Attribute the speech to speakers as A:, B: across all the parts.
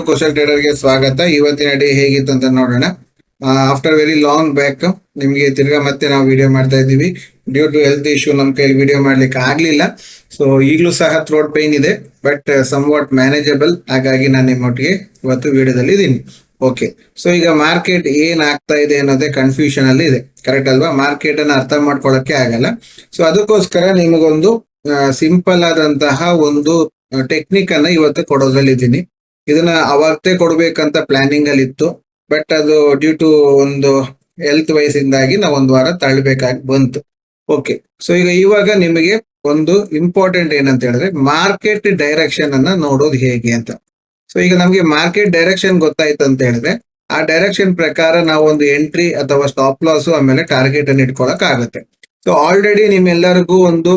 A: ಕುಶಲ್ ಟ್ರೇಡರ್ಗೆ ಸ್ವಾಗತ. ಇವತ್ತಿನ ಡೇ ಹೇಗಿತ್ತು ಅಂತ ನೋಡೋಣ. ಆಫ್ಟರ್ ವೆರಿ ಲಾಂಗ್ ಬ್ಯಾಕ್ ನಿಮಗೆ ತಿರ್ಗಾ ಮತ್ತೆ ನಾವು ವಿಡಿಯೋ ಮಾಡ್ತಾ ಇದ್ದೀವಿ. ಡ್ಯೂ ಟು ಹೆಲ್ತ್ ಇಶ್ಯೂ ನಮ್ಮ ಕೈಲಿ ವಿಡಿಯೋ ಮಾಡ್ಲಿಕ್ಕೆ ಆಗ್ಲಿಲ್ಲ. ಸೊ ಈಗಲೂ ಸಹ ಥ್ರೋಟ್ ಪೈನ್ ಇದೆ, ಬಟ್ ಸಮ್ ವಾಟ್ ಮ್ಯಾನೇಜಬಲ್. ಹಾಗಾಗಿ ನಾನು ನಿಮ್ಮೊಟ್ಟಿಗೆ ಇವತ್ತು ವಿಡಿಯೋದಲ್ಲಿ ಇದ್ದೀನಿ. ಓಕೆ, ಸೊ ಈಗ ಮಾರ್ಕೆಟ್ ಏನ್ ಆಗ್ತಾ ಇದೆ ಅನ್ನೋದೇ ಕನ್ಫ್ಯೂಷನ್ ಅಲ್ಲಿ ಇದೆ, ಕರೆಕ್ಟ್ ಅಲ್ವಾ? ಮಾರ್ಕೆಟ್ ಅನ್ನ ಅರ್ಥ ಮಾಡ್ಕೊಳಕ್ಕೆ ಆಗಲ್ಲ. ಸೊ ಅದಕ್ಕೋಸ್ಕರ ನಿಮಗೊಂದು ಸಿಂಪಲ್ ಆದಂತಹ ಒಂದು ಟೆಕ್ನಿಕ್ ಅನ್ನ ಇವತ್ತು ಕೊಡೋದ್ರಲ್ಲಿದ್ದೀನಿ. ಇದನ್ನ ಅವತ್ತೇ ಕೊಡ್ಬೇಕಂತ ಪ್ಲಾನಿಂಗ್ ಅಲ್ಲಿ ಇತ್ತು, ಬಟ್ ಅದು ಡ್ಯೂ ಟು ಒಂದು ಹೆಲ್ತ್ ವೈಸ್ ಇಂದಾಗಿ ನಾವು ಒಂದು ವಾರ ತಳ್ಳಬೇಕಾಗಿ ಬಂತು. ಓಕೆ, ಸೊ ಇವಾಗ ನಿಮಗೆ ಒಂದು ಇಂಪಾರ್ಟೆಂಟ್ ಏನಂತ ಹೇಳಿದ್ರೆ ಮಾರ್ಕೆಟ್ ಡೈರೆಕ್ಷನ್ ಅನ್ನ ನೋಡೋದು ಹೇಗೆ ಅಂತ. ಸೊ ಈಗ ನಮ್ಗೆ ಮಾರ್ಕೆಟ್ ಡೈರೆಕ್ಷನ್ ಗೊತ್ತಾಯ್ತು ಅಂತ ಹೇಳಿದ್ರೆ ಆ ಡೈರೆಕ್ಷನ್ ಪ್ರಕಾರ ನಾವು ಒಂದು ಎಂಟ್ರಿ ಅಥವಾ ಸ್ಟಾಪ್ ಲಾಸ್ ಆಮೇಲೆ ಟಾರ್ಗೆಟ್ ಅನ್ನು ಇಟ್ಕೊಳಕ್ ಆಗುತ್ತೆ. ಸೊ ಆಲ್ರೆಡಿ ನಿಮ್ಮೆಲ್ಲರಿಗೂ ಒಂದು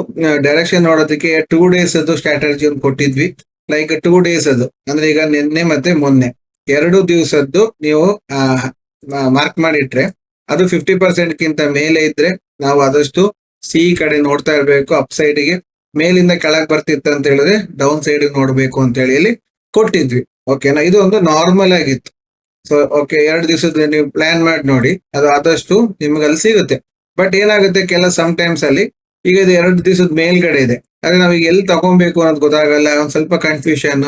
A: ಡೈರೆಕ್ಷನ್ ನೋಡೋದಕ್ಕೆ 2 days ಅದು ಸ್ಟ್ರಾಟಜಿ ಒಂದು ಕೊಟ್ಟಿದ್ವಿ. ಲೈಕ್ 2 days ಅದು ಅಂದ್ರೆ ಈಗ ನಿನ್ನೆ ಮತ್ತೆ ಮೊನ್ನೆ 2 ದಿವಸದ್ದು ನೀವು ಮಾರ್ಕ್ ಮಾಡಿಟ್ರೆ ಅದು 50% ಗಿಂತ ಮೇಲೆ ಇದ್ರೆ ನಾವು ಆದಷ್ಟು ಸಿ ಕಡೆ ನೋಡ್ತಾ ಇರ್ಬೇಕು. ಅಪ್ ಸೈಡ್ ಗೆ ಮೇಲಿಂದ ಕೆಳಗೆ ಬರ್ತಿತ್ತು ಅಂತ ಹೇಳಿದ್ರೆ ಡೌನ್ ಸೈಡ್ ನೋಡ್ಬೇಕು ಅಂತ ಹೇಳಿ ಇಲ್ಲಿ ಕೊಟ್ಟಿದ್ವಿ. ಓಕೆನಾ? ಇದು ಒಂದು ನಾರ್ಮಲ್ ಆಗಿತ್ತು. ಸೊ ಓಕೆ, 2 ದಿವಸದ ನೀವು ಪ್ಲಾನ್ ಮಾಡಿ ನೋಡಿ, ಅದು ಆದಷ್ಟು ನಿಮ್ಗೆ ಅಲ್ಲಿ ಸಿಗುತ್ತೆ. ಬಟ್ ಏನಾಗುತ್ತೆ, ಸಮ್ ಟೈಮ್ಸ್ ಅಲ್ಲಿ ಈಗ ಇದು 2 ದಿವಸದ ಮೇಲ್ಗಡೆ ಇದೆ, ಆದ್ರೆ ನಾವೀಗ ಎಲ್ಲಿ ತಗೊಬೇಕು ಅನ್ನೋದು ಗೊತ್ತಾಗಲ್ಲ, ಒಂದ್ ಸ್ವಲ್ಪ ಕನ್ಫ್ಯೂಷನ್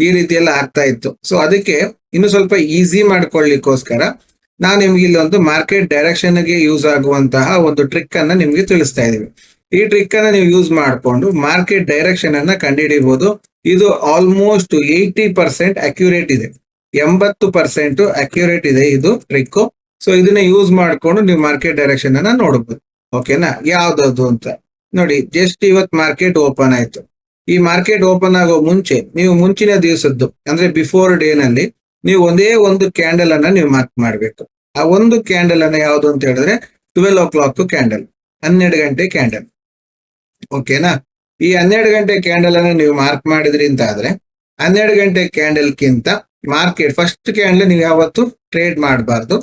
A: ಈ ರೀತಿ ಎಲ್ಲ ಆಗ್ತಾ ಇತ್ತು. ಸೊ ಅದಕ್ಕೆ ಇನ್ನು ಸ್ವಲ್ಪ ಈಸಿ ಮಾಡ್ಕೊಳ್ಳಿಕ್ಕೋಸ್ಕರ ನಾವು ನಿಮ್ಗೆ ಇಲ್ಲಿ ಒಂದು ಮಾರ್ಕೆಟ್ ಡೈರೆಕ್ಷನ್ ಗೆ ಯೂಸ್ ಆಗುವಂತಹ ಒಂದು ಟ್ರಿಕ್ ಅನ್ನ ನಿಮ್ಗೆ ತಿಳಿಸ್ತಾ ಇದೀವಿ. ಈ ಟ್ರಿಕ್ ಅನ್ನ ನೀವು ಯೂಸ್ ಮಾಡಿಕೊಂಡು ಮಾರ್ಕೆಟ್ ಡೈರೆಕ್ಷನ್ ಅನ್ನ ಕಂಡುಹಿಡಿಯಬಹುದು. ಇದು ಆಲ್ಮೋಸ್ಟ್ 80% ಅಕ್ಯುರೇಟ್ ಇದೆ, 80% ಅಕ್ಯುರೇಟ್ ಇದೆ ಇದು ಟ್ರಿಕ್. ಸೊ ಇದನ್ನ ಯೂಸ್ ಮಾಡ್ಕೊಂಡು ನೀವು ಮಾರ್ಕೆಟ್ ಡೈರೆಕ್ಷನ್ ಅನ್ನ ನೋಡಬಹುದು. ಓಕೆನಾ? ಯಾವ್ದದು ಅಂತ ನೋಡಿ. ಜಸ್ಟ್ ಇವತ್ತು ಮಾರ್ಕೆಟ್ ಓಪನ್ ಆಯ್ತು. ಈ ಮಾರ್ಕೆಟ್ ಓಪನ್ ಆಗೋ ಮುಂಚೆ ನೀವು ಮುಂಚಿನ ದಿವಸದ್ದು ಅಂದ್ರೆ ಬಿಫೋರ್ ಡೇ ನಲ್ಲಿ ನೀವು ಒಂದೇ ಒಂದು ಕ್ಯಾಂಡಲ್ ಅನ್ನ ನೀವು ಮಾರ್ಕ್ ಮಾಡ್ಬೇಕು. ಆ ಒಂದು ಕ್ಯಾಂಡಲ್ ಅನ್ನ ಯಾವ್ದು ಅಂತ ಹೇಳಿದ್ರೆ 12 o'clock ಕ್ಯಾಂಡಲ್, 12 ಗಂಟೆ ಕ್ಯಾಂಡಲ್. ಓಕೆನಾ? ಈ 12 ಗಂಟೆ ಕ್ಯಾಂಡಲ್ ಅನ್ನ ನೀವು ಮಾರ್ಕ್ ಮಾಡಿದ್ರಿ ಅಂತ ಆದ್ರೆ 12 ಗಂಟೆ ಕ್ಯಾಂಡಲ್ ಗಿಂತ ಮಾರ್ಕೆಟ್ ಫಸ್ಟ್ ಕ್ಯಾಂಡಲ್ ನೀವು ಯಾವತ್ತು ಟ್ರೇಡ್ ಮಾಡಬಾರ್ದು.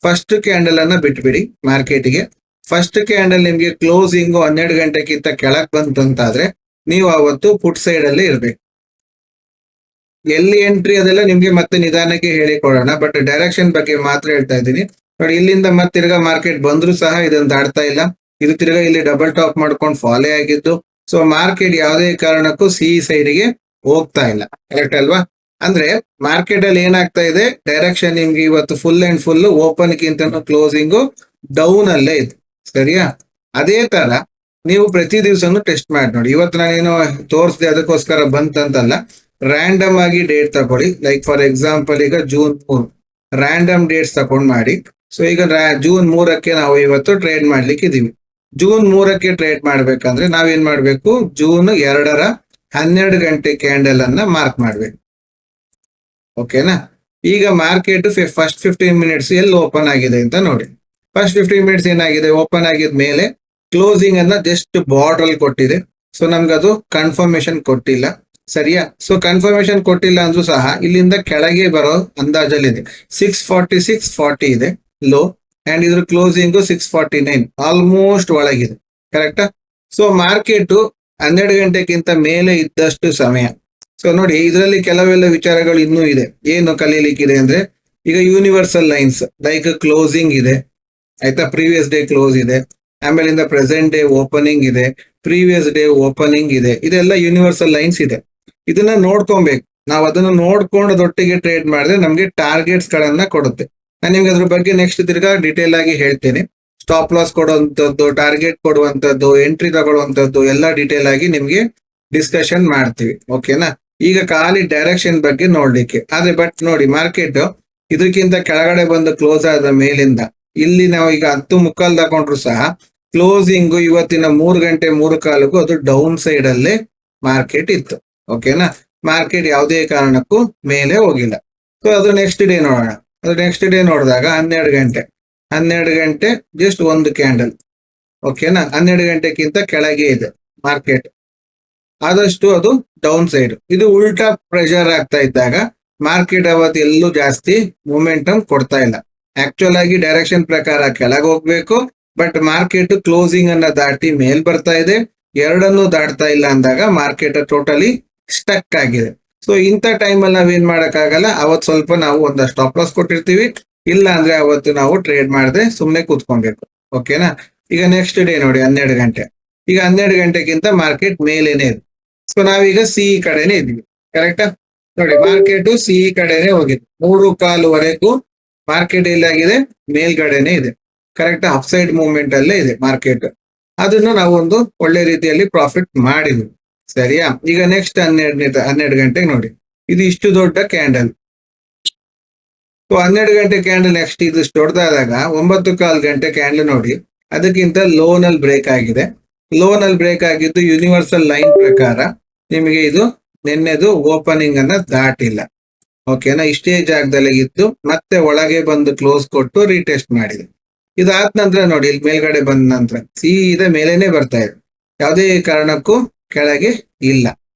A: ಫಸ್ಟ್ ಕ್ಯಾಂಡಲ್ ಅನ್ನ ಬಿಟ್ಬಿಡಿ ಮಾರ್ಕೆಟ್ಗೆ. ಫಸ್ಟ್ ಕ್ಯಾಂಡಲ್ ನಿಮ್ಗೆ ಕ್ಲೋಸಿಂಗ್ 12 ಗಂಟೆಗಿಂತ ಕೆಳಗ್ ಬಂತಂತಾದ್ರೆ ನೀವು ಅವತ್ತು ಪುಟ್ ಸೈಡ್ ಅಲ್ಲಿ ಇರ್ಬೇಕು. ಎಲ್ಲಿ ಎಂಟ್ರಿ ಅದೆಲ್ಲ ನಿಮ್ಗೆ ಮತ್ತೆ ನಿಧಾನಕ್ಕೆ ಹೇಳಿಕೊಡೋಣ, ಬಟ್ ಡೈರೆಕ್ಷನ್ ಬಗ್ಗೆ ಮಾತ್ರ ಹೇಳ್ತಾ ಇದ್ದೀನಿ. ನೋಡಿ, ಇಲ್ಲಿಂದ ಮತ್ತೆ ತಿರ್ಗಾ ಮಾರ್ಕೆಟ್ ಬಂದ್ರು ಸಹ ಇದನ್ನ ದಾಡ್ತಾ ಇಲ್ಲ. ಇದು ತಿರ್ಗಾ ಇಲ್ಲಿ ಡಬಲ್ ಟಾಪ್ ಮಾಡ್ಕೊಂಡು ಫಾಲೋ ಆಗಿದ್ದು. ಸೊ ಮಾರ್ಕೆಟ್ ಯಾವುದೇ ಕಾರಣಕ್ಕೂ ಸಿ ಸೈಡ್ಗೆ ಹೋಗ್ತಾ ಇಲ್ಲ, ಕರೆಕ್ಟ್ ಅಲ್ವಾ? ಅಂದ್ರೆ ಮಾರ್ಕೆಟ್ ಅಲ್ಲಿ ಏನಾಗ್ತಾ ಇದೆ, ಡೈರೆಕ್ಷನ್ ನಿಮ್ಗೆ ಇವತ್ತು ಫುಲ್ ಅಂಡ್ ಫುಲ್ ಓಪನ್ ಗಿಂತ ಕ್ಲೋಸಿಂಗು ಡೌನ್ ಅಲ್ಲೇ ಇದೆ, ಸರಿಯಾ? ಅದೇ ತರ ನೀವು ಪ್ರತಿ ದಿವಸನು ಟೆಸ್ಟ್ ಮಾಡಿ ನೋಡಿ. ಇವತ್ತು ನಾನೇನು ತೋರಿಸಿದೆ ಅದಕ್ಕೋಸ್ಕರ ಬಂತಂತಲ್ಲ, ರ್ಯಾಂಡಮ್ ಆಗಿ ಡೇಟ್ ತಗೊಳ್ಳಿ. ಲೈಕ್ ಫಾರ್ ಎಕ್ಸಾಂಪಲ್ ಈಗ June 3 ರ್ಯಾಂಡಮ್ ಡೇಟ್ಸ್ ತಗೊಂಡ್ ಮಾಡಿ. ಸೊ ಈಗ June 3ಕ್ಕೆ ನಾವು ಇವತ್ತು ಟ್ರೇಡ್ ಮಾಡ್ಲಿಕ್ಕೆ ಇದೀವಿ. June 3ಕ್ಕೆ ಟ್ರೇಡ್ ಮಾಡ್ಬೇಕಂದ್ರೆ ನಾವೇನ್ ಮಾಡ್ಬೇಕು, June 2ರ 12 ಗಂಟೆ ಕ್ಯಾಂಡಲ್ ಅನ್ನ ಮಾರ್ಕ್ ಮಾಡ್ಬೇಕು. ಓಕೆನಾ? ಈಗ ಮಾರ್ಕೆಟ್ ಫಸ್ಟ್ 15 ಮಿನಿಟ್ಸ್ ಎಲ್ಲಿ ಓಪನ್ ಆಗಿದೆ ಅಂತ ನೋಡಿ. ಫಸ್ಟ್ 15 ಮಿನಿಟ್ಸ್ ಏನಾಗಿದೆ, ಓಪನ್ ಆಗಿದ ಮೇಲೆ ಕ್ಲೋಸಿಂಗ್ ಅನ್ನ ಜಸ್ಟ್ ಬಾರ್ಡರ್ ಅಲ್ಲಿ ಕೊಟ್ಟಿದೆ. ಸೊ ನಮ್ಗೆ ಅದು ಕನ್ಫರ್ಮೇಶನ್ ಕೊಟ್ಟಿಲ್ಲ, ಸರಿಯಾ? ಸೊ ಕನ್ಫರ್ಮೇಶನ್ ಕೊಟ್ಟಿಲ್ಲ ಅಂದ್ರೂ ಸಹ ಇಲ್ಲಿಂದ ಕೆಳಗೆ ಬರೋ ಅಂದಾಜಲ್ಲಿದೆ. 646.40 ಇದೆ ಲೋ, ಅಂಡ್ ಇದ್ರ ಕ್ಲೋಸಿಂಗ್ 649, ಆಲ್ಮೋಸ್ಟ್ ಒಳಗಿದೆ, ಕರೆಕ್ಟಾ? ಸೊ ಮಾರ್ಕೆಟ್ 12 ಗಂಟೆಗಿಂತ ಮೇಲೆ ಇದ್ದಷ್ಟು ಸಮಯ. ಸೊ ನೋಡಿ, ಇದರಲ್ಲಿ ಕೆಲವೆಲ್ಲ ವಿಚಾರಗಳು ಇನ್ನೂ ಇದೆ. ಏನು ಕಲೀಲಿಕ್ಕಿದೆ ಅಂದ್ರೆ, ಈಗ ಯೂನಿವರ್ಸಲ್ ಲೈನ್ಸ್ ಲೈಕ್ ಕ್ಲೋಸಿಂಗ್ ಇದೆ, ಆಯ್ತಾ? ಪ್ರೀವಿಯಸ್ ಡೇ ಕ್ಲೋಸ್ ಇದೆ, ಆಮೇಲಿಂದ ಪ್ರೆಸೆಂಟ್ ಡೇ ಓಪನಿಂಗ್ ಇದೆ, ಪ್ರೀವಿಯಸ್ ಡೇ ಓಪನಿಂಗ್ ಇದೆ. ಇದೆಲ್ಲ ಯೂನಿವರ್ಸಲ್ ಲೈನ್ಸ್ ಇದೆ. ಇದನ್ನ ನೋಡ್ಕೊಬೇಕು. ನಾವು ಅದನ್ನ ನೋಡ್ಕೊಂಡು ಅದೊಟ್ಟಿಗೆ ಟ್ರೇಡ್ ಮಾಡಿದ್ರೆ ನಮ್ಗೆ ಟಾರ್ಗೆಟ್ಸ್ ಗಳನ್ನ ಕೊಡುತ್ತೆ. ನಾನು ನಿಮ್ಗೆ ಅದ್ರ ಬಗ್ಗೆ ನೆಕ್ಸ್ಟ್ ತಿರ್ಗಾ ಡೀಟೇಲ್ ಆಗಿ ಹೇಳ್ತೇನೆ. ಸ್ಟಾಪ್ ಲಾಸ್ ಕೊಡುವಂತದ್ದು, ಟಾರ್ಗೆಟ್ ಕೊಡುವಂತದ್ದು, ಎಂಟ್ರಿ ತಗೊಳ್ಳುವಂತದ್ದು ಎಲ್ಲ ಡೀಟೇಲ್ ಆಗಿ ನಿಮ್ಗೆ ಡಿಸ್ಕಷನ್ ಮಾಡ್ತೀವಿ. ಓಕೆನಾ? ಈಗ ಖಾಲಿ ಡೈರೆಕ್ಷನ್ ಬಗ್ಗೆ ನೋಡ್ಲಿಕ್ಕೆ ಆದ್ರೆ, ಬಟ್ ನೋಡಿ ಮಾರ್ಕೆಟ್ ಇದಕ್ಕಿಂತ ಕೆಳಗಡೆ ಬಂದು ಕ್ಲೋಸ್ ಆದ ಮೇಲಿಂದ ಇಲ್ಲಿ ನಾವು ಈಗ 10:15 ತಗೊಂಡ್ರು ಸಹ ಕ್ಲೋಸಿಂಗ್ ಇವತ್ತಿನ 3 ಗಂಟೆ 3:15 ಅದು ಡೌನ್ ಸೈಡ್ ಅಲ್ಲೇ ಮಾರ್ಕೆಟ್ ಇತ್ತು. ಓಕೆನಾ? ಮಾರ್ಕೆಟ್ ಯಾವುದೇ ಕಾರಣಕ್ಕೂ ಮೇಲೆ ಹೋಗಿಲ್ಲ. ಸೊ ಅದು ನೆಕ್ಸ್ಟ್ ಡೇ ನೋಡೋಣ. ಅದು ನೆಕ್ಸ್ಟ್ ಡೇ ನೋಡಿದಾಗ 12 ಗಂಟೆ ಜಸ್ಟ್ ಒಂದು ಕ್ಯಾಂಡಲ್. ಓಕೆನಾ? 12 ಗಂಟೆಗಿಂತ ಕೆಳಗೆ ಇದೆ ಮಾರ್ಕೆಟ್, ಆದಷ್ಟು ಅದು ಡೌನ್ ಸೈಡ್. ಇದು ಉಲ್ಟಾ ಪ್ರೆಷರ್ ಆಗ್ತಾ ಇದ್ದಾಗ ಮಾರ್ಕೆಟ್ ಅವತ್ತು ಎಲ್ಲೂ ಜಾಸ್ತಿ ಮೂಮೆಂಟಮ್ ಕೊಡ್ತಾ ಇಲ್ಲ. ಆಕ್ಚುಲ್ ಆಗಿ ಡೈರೆಕ್ಷನ್ ಪ್ರಕಾರ ಕೆಳಗೆ ಹೋಗ್ಬೇಕು, ಬಟ್ ಮಾರ್ಕೆಟ್ ಕ್ಲೋಸಿಂಗ್ ಅನ್ನ ದಾಟಿ ಮೇಲ್ ಬರ್ತಾ ಇದೆ. ಎರಡನ್ನೂ ದಾಟ್ತಾ ಇಲ್ಲ ಅಂದಾಗ ಮಾರ್ಕೆಟ್ ಟೋಟಲಿ ಸ್ಟಕ್ ಆಗಿದೆ. ಸೊ ಇಂಥ ಟೈಮಲ್ಲಿ ನಾವೇನ್ ಮಾಡಕ್ಕಾಗಲ್ಲ, ಅವತ್ತು ಸ್ವಲ್ಪ ನಾವು ಒಂದು ಸ್ಟಾಪ್ ಲಾಸ್ ಕೊಟ್ಟಿರ್ತೀವಿ, ಇಲ್ಲ ಅಂದ್ರೆ ಅವತ್ತು ನಾವು ಟ್ರೇಡ್ ಮಾಡದೆ ಸುಮ್ಮನೆ ಕೂತ್ಕೊಬೇಕು. ಓಕೆನಾ. ಈಗ ನೆಕ್ಸ್ಟ್ ಡೇ ನೋಡಿ 12 ಗಂಟೆ. ಈಗ 12 ಗಂಟೆಗಿಂತ ಮಾರ್ಕೆಟ್ ಮೇಲೇನೆ ಇದೆ. ಸೊ ನಾವೀಗ ಸಿಇ ಕಡೆನೆ ಇದ್ವಿ. ಕರೆಕ್ಟಾ. ನೋಡಿ ಮಾರ್ಕೆಟ್ ಸಿಇ ಕಡೆನೆ ಹೋಗಿದೆ. 3:15ವರೆಗೂ ಮಾರ್ಕೆಟ್ ಎಲ್ಲಾಗಿದೆ, ಮೇಲ್ಗಡೆನೆ ಇದೆ. ಕರೆಕ್ಟ್. ಅಪ್ಸೈಡ್ ಮೂವ್ಮೆಂಟ್ ಅಲ್ಲೇ ಇದೆ ಮಾರ್ಕೆಟ್. ಅದನ್ನು ನಾವು ಒಂದು ಒಳ್ಳೆ ರೀತಿಯಲ್ಲಿ ಪ್ರಾಫಿಟ್ ಮಾಡಿದ್ವಿ. ಸರಿಯಾ. ಈಗ ನೆಕ್ಸ್ಟ್ 12 ಗಂಟೆಗೆ ನೋಡಿ, ಇದು ಇಷ್ಟು ದೊಡ್ಡ ಕ್ಯಾಂಡಲ್. ಸೊ 12 ಗಂಟೆ ಕ್ಯಾಂಡಲ್ ನೆಕ್ಸ್ಟ್ ಇದು ದೊಡ್ಡದಾದಾಗ 9:15 ಗಂಟೆ ಕ್ಯಾಂಡಲ್ ನೋಡಿ, ಅದಕ್ಕಿಂತ ಲೋನಲ್ಲಿ ಬ್ರೇಕ್ ಆಗಿದೆ. ಲೋನಲ್ಲಿ ಬ್ರೇಕ್ ಆಗಿದ್ದು ಯೂನಿವರ್ಸಲ್ ಲೈನ್ ಪ್ರಕಾರ ನಿಮಗೆ ಇದು ನಿನ್ನೆದು ಓಪನಿಂಗ್ ಅನ್ನ ದಾಟಿಲ್ಲ. ಓಕೆನಾ. ಇಷ್ಟೇ ಜಾಗದಲ್ಲಿ ಇದ್ದು ಮತ್ತೆ ಒಳಗೆ ಬಂದು ಕ್ಲೋಸ್ ಕೊಟ್ಟು ರೀಟೆಸ್ಟ್ ಮಾಡಿದೆ. ಇದಾದ ನಂತರ ನೋಡಿ, ಇಲ್ಲಿ ಮೇಲ್ಗಡೆ ಬಂದ ನಂತರ ಸೀದಾ ಮೇಲೇನೆ ಬರ್ತಾ ಇದೆ, ಯಾವುದೇ ಕಾರಣಕ್ಕೂ ಕೆಳಗೆ ಇಲ್ಲ.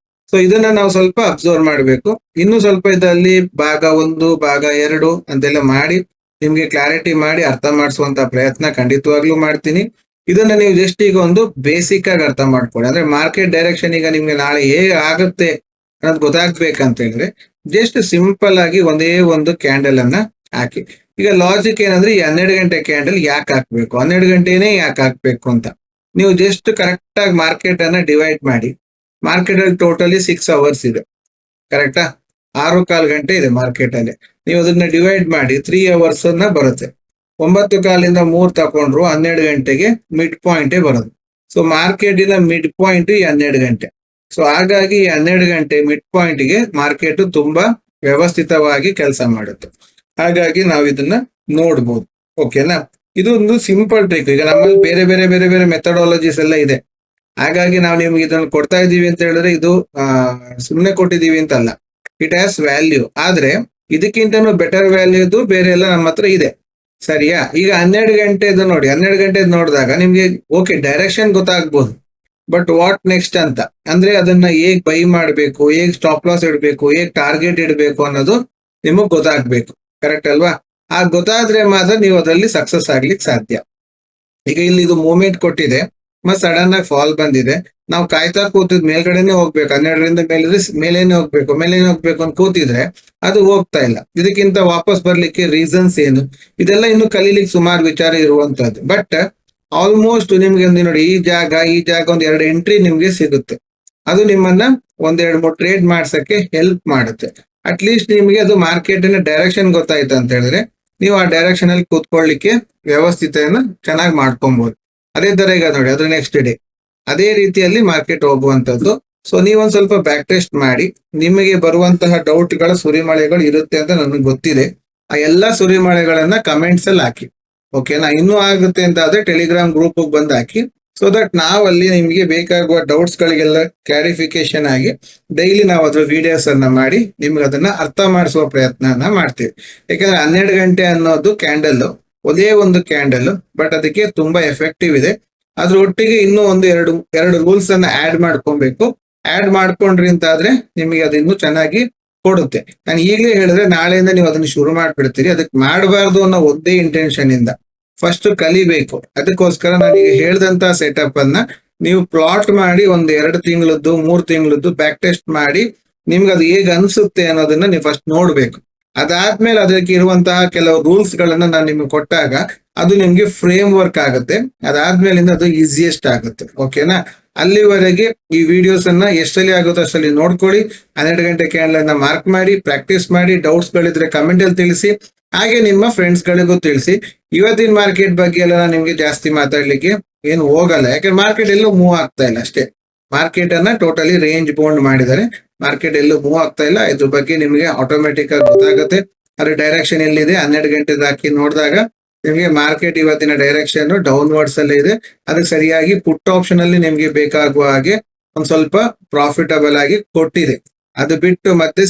A: ಸೊ ಇದನ್ನ ನಾವು ಸ್ವಲ್ಪ ಅಬ್ಸರ್ವ್ ಮಾಡಬೇಕು. ಇನ್ನು ಸ್ವಲ್ಪ ಇದರಲ್ಲಿ ಭಾಗ 1 ಭಾಗ 2 ಅಂತೆಲ್ಲ ಮಾಡಿ ನಿಮ್ಗೆ ಕ್ಲಾರಿಟಿ ಮಾಡಿ ಅರ್ಥ ಮಾಡಿಸುವಂತ ಪ್ರಯತ್ನ ಖಂಡಿತವಾಗ್ಲೂ ಮಾಡ್ತೀನಿ. ಇದನ್ನ ನೀವು ಜಸ್ಟ್ ಈಗ ಒಂದು ಬೇಸಿಕ್ ಆಗಿ ಅರ್ಥ ಮಾಡ್ಕೊಳ್ಳಿ. ಅಂದ್ರೆ ಮಾರ್ಕೆಟ್ ಡೈರೆಕ್ಷನ್ ಈಗ ನಿಮ್ಗೆ ನಾಳೆ ಹೇಗೆ ಆಗುತ್ತೆ ಅನ್ನೋದು ಗೊತ್ತಾಗ್ಬೇಕಂತ ಹೇಳಿದ್ರೆ ಜಸ್ಟ್ ಸಿಂಪಲ್ ಆಗಿ ಒಂದೇ ಒಂದು ಕ್ಯಾಂಡಲ್ ಅನ್ನ ಹಾಕಿ. ಈಗ ಲಾಜಿಕ್ ಏನಂದ್ರೆ ಈ 12 ಗಂಟೆ ಕ್ಯಾಂಡಲ್ ಯಾಕೆ ಹಾಕ್ಬೇಕು, 12 ಗಂಟೆನೇ ಯಾಕೆ ಹಾಕ್ಬೇಕು ಅಂತ ನೀವು ಜಸ್ಟ್ ಕರೆಕ್ಟ್ ಆಗಿ ಮಾರ್ಕೆಟ್ ಅನ್ನ ಡಿವೈಡ್ ಮಾಡಿ. ಮಾರ್ಕೆಟ್ ಅಲ್ಲಿ ಟೋಟಲಿ 6 ಅವರ್ಸ್ ಇದೆ. ಕರೆಕ್ಟಾ. 6:15 ಗಂಟೆ ಇದೆ ಮಾರ್ಕೆಟ್ ಅಲ್ಲಿ. ನೀವು ಅದನ್ನ ಡಿವೈಡ್ ಮಾಡಿ 3 ಅವರ್ಸ್ ಅನ್ನ ಬರುತ್ತೆ. 9:15 3 ತಕೊಂಡ್ರು 12 ಗಂಟೆಗೆ ಮಿಡ್ ಪಾಯಿಂಟೇ ಬರೋದು. ಸೊ ಮಾರ್ಕೆಟಿನ ಮಿಡ್ ಪಾಯಿಂಟ್ ಈ 12 ಗಂಟೆ. ಸೊ ಹಾಗಾಗಿ 12 ಗಂಟೆ ಮಿಡ್ ಪಾಯಿಂಟ್ಗೆ ಮಾರ್ಕೆಟ್ ತುಂಬಾ ವ್ಯವಸ್ಥಿತವಾಗಿ ಕೆಲಸ ಮಾಡುತ್ತೆ. ಹಾಗಾಗಿ ನಾವು ಇದನ್ನ ನೋಡ್ಬೋದು. ಓಕೆನಾ. ಇದು ಒಂದು ಸಿಂಪಲ್ ಟ್ರಿಕ್. ಈಗ ನಮ್ಮಲ್ಲಿ ಬೇರೆ ಬೇರೆ ಬೇರೆ ಬೇರೆ ಮೆಥಡಾಲಜೀಸ್ ಎಲ್ಲ ಇದೆ. ಹಾಗಾಗಿ ನಾವು ನಿಮ್ಗೆ ಇದನ್ನು ಕೊಡ್ತಾ ಇದೀವಿ ಅಂತ ಹೇಳಿದ್ರೆ ಇದು ಸುಮ್ಮನೆ ಕೊಟ್ಟಿದೀವಿ ಅಂತಲ್ಲ. It has value. ಆದ್ರೆ ಇದಕ್ಕಿಂತನೂ ಬೆಟರ್ ವ್ಯಾಲ್ಯೂದು ಬೇರೆ ಎಲ್ಲ ನಮ್ಮ ಹತ್ರ ಇದೆ. ಸರಿಯಾ. ಈಗ 12 ಗಂಟೆದು ನೋಡಿ, 12 ಗಂಟೆದು ನೋಡಿದಾಗ ನಿಮ್ಗೆ ಓಕೆ ಡೈರೆಕ್ಷನ್ ಗೊತ್ತಾಗ್ಬೋದು, ಬಟ್ ವಾಟ್ ನೆಕ್ಸ್ಟ್ ಅಂತ ಅಂದ್ರೆ ಅದನ್ನ ಹೇಗ್ ಬೈ ಮಾಡಬೇಕು, ಹೇಗ್ ಸ್ಟಾಪ್ ಲಾಸ್ ಇಡಬೇಕು, ಹೇಗ್ ಟಾರ್ಗೆಟ್ ಇಡಬೇಕು ಅನ್ನೋದು ನಿಮಗ್ ಗೊತ್ತಾಗ್ಬೇಕು. ಕರೆಕ್ಟ್ ಅಲ್ವಾ. ಆ ಗೊತ್ತಾದ್ರೆ ಮಾತ್ರ ನೀವು ಅದರಲ್ಲಿ ಸಕ್ಸಸ್ ಆಗ್ಲಿಕ್ಕೆ ಸಾಧ್ಯ. ಈಗ ಇಲ್ಲಿ ಇದು ಮೂವ್ಮೆಂಟ್ ಕೊಟ್ಟಿದೆ, ಮತ್ತೆ ಸಡನ್ ಆಗಿ ಫಾಲ್ ಬಂದಿದೆ. ನಾವು ಕಾಯ್ತಾ ಕೂತಿದ್ ಮೇಲ್ಗಡೆನೆ ಹೋಗ್ಬೇಕು, 12ರಿಂದ ಮೇಲೇನೆ ಹೋಗ್ಬೇಕು ಅಂತ ಕೂತಿದ್ರೆ ಅದು ಹೋಗ್ತಾ ಇಲ್ಲ. ಇದಕ್ಕಿಂತ ವಾಪಸ್ ಬರ್ಲಿಕ್ಕೆ ರೀಸನ್ಸ್ ಏನು, ಇದೆಲ್ಲ ಇನ್ನು ಕಲೀಲಿಕ್ಕೆ ಸುಮಾರು ವಿಚಾರ ಇರುವಂತದ್ದು. ಬಟ್ ಆಲ್ಮೋಸ್ಟ್ ನಿಮ್ಗೆ ಒಂದು ನೋಡಿ ಈ ಜಾಗ ಒಂದು 2 ಎಂಟ್ರಿ ನಿಮ್ಗೆ ಸಿಗುತ್ತೆ. ಅದು ನಿಮ್ಮನ್ನ 1-2-3 ಟ್ರೇಡ್ ಮಾಡ್ಸಕ್ಕೆ ಹೆಲ್ಪ್ ಮಾಡುತ್ತೆ. ಅಟ್ಲೀಸ್ಟ್ ನಿಮಗೆ ಅದು ಮಾರ್ಕೆಟಿನ ಡೈರೆಕ್ಷನ್ ಗೊತ್ತಾಯ್ತು ಅಂತ ಹೇಳಿದ್ರೆ ನೀವು ಆ ಡೈರೆಕ್ಷನ್ ಅಲ್ಲಿ ಕೂತ್ಕೊಳ್ಳಿಕ್ಕೆ ವ್ಯವಸ್ಥಿತೆಯನ್ನ ಚೆನ್ನಾಗಿ ಮಾಡ್ಕೊಬಹುದು. ಅದೇ ತರ ಈಗ ನೋಡಿ ಅದ್ರ ನೆಕ್ಸ್ಟ್ ಡೇ ಅದೇ ರೀತಿಯಲ್ಲಿ ಮಾರ್ಕೆಟ್ ಹೋಗುವಂತದ್ದು. ಸೊ ನೀವೊಂದ್ ಸ್ವಲ್ಪ ಬ್ಯಾಕ್ ಟೆಸ್ಟ್ ಮಾಡಿ, ನಿಮಗೆ ಬರುವಂತಹ ಡೌಟ್ಗಳ ಸುರಿಮಳೆಗಳು ಇರುತ್ತೆ ಅಂತ ನನಗೆ ಗೊತ್ತಿದೆ. ಆ ಎಲ್ಲಾ ಸುರಿಮಳೆಗಳನ್ನ ಕಮೆಂಟ್ಸ್ ಅಲ್ಲಿ ಹಾಕಿ. ಓಕೆನಾ. ಇನ್ನೂ ಆಗುತ್ತೆ ಅಂತ ಆದ್ರೆ ಟೆಲಿಗ್ರಾಮ್ ಗ್ರೂಪ್ ಬಂದ್ ಹಾಕಿ. ಸೊ ದಟ್ ನಾವಲ್ಲಿ ನಿಮಗೆ ಬೇಕಾಗುವ ಡೌಟ್ಸ್ ಗಳಿಗೆಲ್ಲ ಕ್ಲಾರಿಫಿಕೇಶನ್ ಆಗಿ ಡೈಲಿ ನಾವು ಅದ್ರ ವಿಡಿಯೋಸ್ ಅನ್ನ ಮಾಡಿ ನಿಮ್ಗೆ ಅದನ್ನ ಅರ್ಥ ಮಾಡಿಸುವ ಪ್ರಯತ್ನ ಮಾಡ್ತೀವಿ. ಯಾಕಂದ್ರೆ 12 ಗಂಟೆ ಅನ್ನೋದು ಕ್ಯಾಂಡಲ್ ಒಂದೇ ಒಂದು ಕ್ಯಾಂಡಲ್, ಬಟ್ ಅದಕ್ಕೆ ತುಂಬಾ ಎಫೆಕ್ಟಿವ್ ಇದೆ. ಅದ್ರ ಒಟ್ಟಿಗೆ ಇನ್ನೂ ಒಂದು ಎರಡು ರೂಲ್ಸ್ ಅನ್ನ ಆಡ್ ಮಾಡ್ಕೊಬೇಕು. ಆಡ್ ಮಾಡ್ಕೊಂಡ್ರಿ ಅಂತ ಆದ್ರೆ ನಿಮಗೆ ಅದು ಇನ್ನೂ ಚೆನ್ನಾಗಿ ಕೊಡುತ್ತೆ. ನಾನು ಈಗಲೇ ಹೇಳಿದ್ರೆ ನಾಳೆಯಿಂದ ನೀವು ಅದನ್ನ ಶುರು ಮಾಡ್ಬಿಡ್ತೀರಿ. ಅದಕ್ಕೆ ಮಾಡಬಾರ್ದು ಅನ್ನೋ ಒಂದೇ ಇಂಟೆನ್ಷನ್ ಇಂದ ಫಸ್ಟ್ ಕಲಿಬೇಕು. ಅದಕ್ಕೋಸ್ಕರ ನಾನೀಗ ಹೇಳ್ದಂತ ಸೆಟಪ್ ಅನ್ನ ನೀವು ಪ್ಲಾಟ್ ಮಾಡಿ 1-2 ತಿಂಗಳದ್ದು 3 ತಿಂಗಳದ್ದು ಬ್ಯಾಕ್ ಟೆಸ್ಟ್ ಮಾಡಿ ನಿಮ್ಗೆ ಅದು ಹೇಗೆ ಅನ್ಸುತ್ತೆ ಅನ್ನೋದನ್ನ ನೀವು ಫಸ್ಟ್ ನೋಡ್ಬೇಕು. ಅದಾದ್ಮೇಲೆ ಅದಕ್ಕೆ ಇರುವಂತಹ ಕೆಲವು ರೂಲ್ಸ್ ಗಳನ್ನ ನಾನು ನಿಮ್ಗೆ ಕೊಟ್ಟಾಗ ಅದು ನಿಮ್ಗೆ ಫ್ರೇಮ್ ವರ್ಕ್ ಆಗುತ್ತೆ. ಅದಾದ್ಮೇಲಿಂದ ಅದು ಈಸಿಯೆಸ್ಟ್ ಆಗುತ್ತೆ. ಓಕೆನಾ. ಅಲ್ಲಿವರೆಗೆ ಈ ವಿಡಿಯೋಸ್ ಅನ್ನ ಎಷ್ಟಲ್ಲಿ ಆಗುತ್ತೋ ಅಷ್ಟಲ್ಲಿ ನೋಡ್ಕೊಳ್ಳಿ. 12 ಗಂಟೆ ಕ್ಯಾಂಡಲ್ ಅನ್ನ ಮಾರ್ಕ್ ಮಾಡಿ ಪ್ರಾಕ್ಟೀಸ್ ಮಾಡಿ. ಡೌಟ್ಸ್ ಗಳಿದ್ರೆ ಕಮೆಂಟ್ ಅಲ್ಲಿ ತಿಳಿಸಿ. ಹಾಗೆ ನಿಮ್ಮ ಫ್ರೆಂಡ್ಸ್ ಗಳಿಗೂ ತಿಳಿಸಿ. ಇವತ್ತಿನ ಮಾರ್ಕೆಟ್ ಬಗ್ಗೆ ಎಲ್ಲ ನಿಮ್ಗೆ ಜಾಸ್ತಿ ಮಾತಾಡ್ಲಿಕ್ಕೆ ಏನು ಹೋಗಲ್ಲ, ಯಾಕಂದ್ರೆ ಮಾರ್ಕೆಟ್ ಎಲ್ಲೂ ಮೂವ್ ಆಗ್ತಾ ಇಲ್ಲ ಅಷ್ಟೇ. ಮಾರ್ಕೆಟ್ ಅನ್ನ ಟೋಟಲಿ ರೇಂಜ್ ಬೌಂಡ್ ಮಾಡಿದ್ದಾರೆ. ಮಾರ್ಕೆಟ್ ಎಲ್ಲೂ ಮೂವ್ ಆಗ್ತಾ ಇಲ್ಲ. ಇದ್ರ ಬಗ್ಗೆ ನಿಮ್ಗೆ ಆಟೋಮೆಟಿಕ್ ಆಗಿ ಗೊತ್ತಾಗುತ್ತೆ. ಅದ್ರ ಡೈರೆಕ್ಷನ್ ಎಲ್ಲಿದೆ 12 ಗಂಟೆದು ಹಾಕಿ ನೋಡಿದಾಗ ನಿಮ್ಗೆ ಮಾರ್ಕೆಟ್ ಇವತ್ತಿನ ಡೈರೆಕ್ಷನ್ ಡೌನ್ವರ್ಡ್ಸ್ ಅಲ್ಲಿ ಇದೆ. ಅದಕ್ಕೆ ಸರಿಯಾಗಿ ಪುಟ್ ಆಪ್ಷನ್ ಅಲ್ಲಿ ನಿಮ್ಗೆ ಬೇಕಾಗುವ ಹಾಗೆ ಒಂದ್ ಸ್ವಲ್ಪ ಪ್ರಾಫಿಟಬಲ್ ಆಗಿ ಕೊಟ್ಟಿದೆ. ಅದು ಬಿಟ್ಟು ಮತ್ತೆ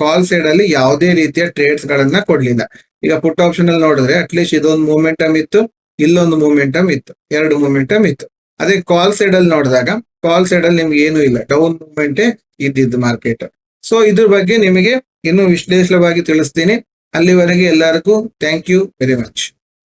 A: ಕಾಲ್ ಸೈಡ್ ಅಲ್ಲಿ ಯಾವುದೇ ರೀತಿಯ ಟ್ರೇಡ್ಸ್ ಗಳನ್ನ ಕೊಡ್ಲಿಲ್ಲ. ಈಗ ಪುಟ್ ಆಪ್ಷನ್ ಅಲ್ಲಿ ನೋಡಿದ್ರೆ ಅಟ್ಲೀಸ್ಟ್ ಇದೊಂದು ಮೂಮೆಂಟಮ್ ಇತ್ತು, ಇಲ್ಲೊಂದು ಮೂಮೆಂಟಮ್ ಇತ್ತು, 2 ಮೂಮೆಂಟಮ್ ಇತ್ತು. ಅದೇ ಕಾಲ್ ಸೈಡ್ ಅಲ್ಲಿ ನೋಡಿದಾಗ ಕಾಲ್ ಸೈಡ್ ಅಲ್ಲಿ ನಿಮ್ಗೆ ಏನೂ ಇಲ್ಲ, ಡೌನ್ ಮೂವ್ಮೆಂಟೇ ಇದ್ದಿದ್ದು ಮಾರ್ಕೆಟ್. ಸೊ ಇದ್ರ ಬಗ್ಗೆ ನಿಮಗೆ ಇನ್ನು ವಿಶ್ಲೇಷಣವಾಗಿ ತಿಳಿಸ್ತೀನಿ. ಅಲ್ಲಿವರೆಗೆ ಎಲ್ಲರಿಗೂ ಥ್ಯಾಂಕ್ ಯು ವೆರಿ ಮಚ್.